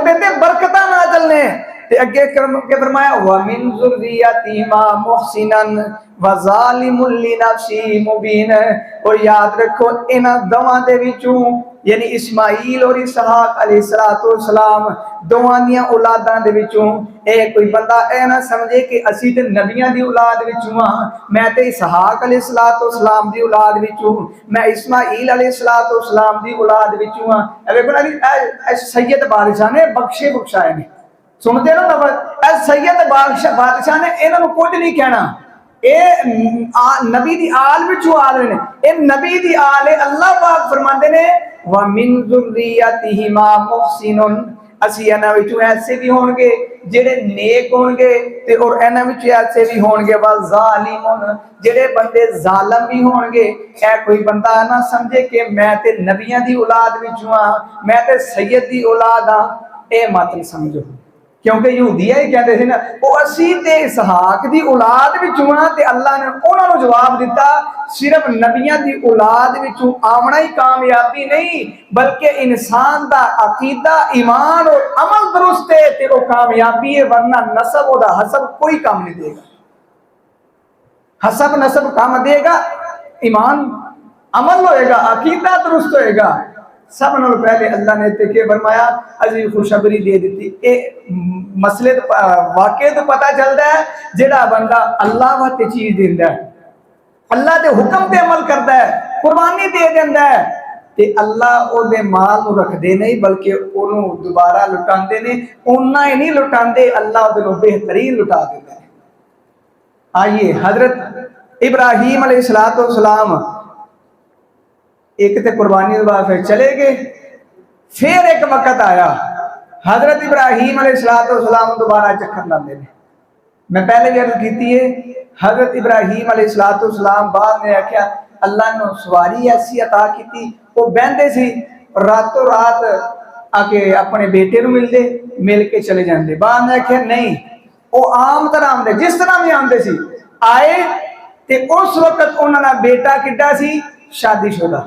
उहदे ते बरकतां नाज़िल ने। ते अगे के फरमाया व मिन ज़ुर्रियती मा मुहसिनन व ज़ालिमुन लिनफ्सी मुबीन। और याद रखो इन्हां दोवां दे विचों यानी इस्माइल और इसहाक अलैहिस्सलाम दोवां दियां औलादां दे विचों कोई बंदा ए ना समझे कि असी ते नबियां दी औलाद विचों हां, मैं ते इसहाक अलैहिस्सलाम दी औलाद विचों, मैं इस्माइल अलैहिस्सलाम दी औलाद विचों हां। देखो ना सैयद बादशाह ने बख्शे बख्शाए ने, सुनते ना लफ्ज़ सैयद बादशाह ने इन्हों कुछ नहीं कहना, नबी दी आल विचों आ रहे ने, नबी दी आल है। अल्लाह पाक फरमाते ने व मिन ज़ुर्रियतिही मा मुहसिनुन, असी इन्हां विचों ऐसे भी होंगे जेड़े नेक होंगे ते और इन्हां विचों ऐसे भी होंगे व ज़ालिमुन, जेड़े बंदे जालिम भी होंगे। ऐ कोई बंदा ना समझे कि मैं ते नबियां दी औलाद विचों हां, मैं ते सैयद दी औलाद हां, ए मत समझो। क्योंकि यहूदिया ही कहते थे ना वो असी ते इसहाक दी औलाद विचों हां, ते अल्लाह ने उन्होंने जवाब दिता सिर्फ नबियां दी औलाद विचों आमना ही कामयाबी नहीं, बल्कि इंसान दा अकीदा ईमान और अमल दुरुस्त है ते वो कामयाबी है, वरना नसब और हसब कोई काम नहीं देगा। हसब नसब काम देगा, ईमान अमल होएगा, अकीदा दुरुस्त होएगा। सब नालों पहले अल्लाह ने ते के फरमाया अजी खुशखबरी दे दी। ए मसले तो वाकई तो पता चलता है जेड़ा बंदा अल्लाह वास्ते चीज देंदा है, अल्लाह के हुक्म पे अमल करता है, कुर्बानी दे देंदा है, ते अल्लाह ओदे माल नूं रखदे नहीं बल्कि ओनू दोबारा लुटांदे ने। उन्ना ही नहीं लुटांदे, अल्लाह ओदे नूं बेहतरीन लुटा देंदा है। आइए हजरत इब्राहीम अलैहिस्सलाम एक ते कुर्बानी के बाद फिर चले गए। फिर एक वक्त आया हजरत इब्राहीम अलैहिस्सलाम दोबारा चक्कर लाते हैं। मैं पहले भी अर्ज की है, हजरत इब्राहीम अलैहिस्सलाम बाद में आख्या अल्लाह ने सवारी ऐसी अता की, वो बहते सी रातों रात आके अपने बेटे को मिलते, मिल के चले जाते। बाद में आख्या नहीं, वो आम तरह आते जिस तरह भी आते सी, आए ते उस वक्त उन्होंने बेटा किड्डा सी शादीशुदा,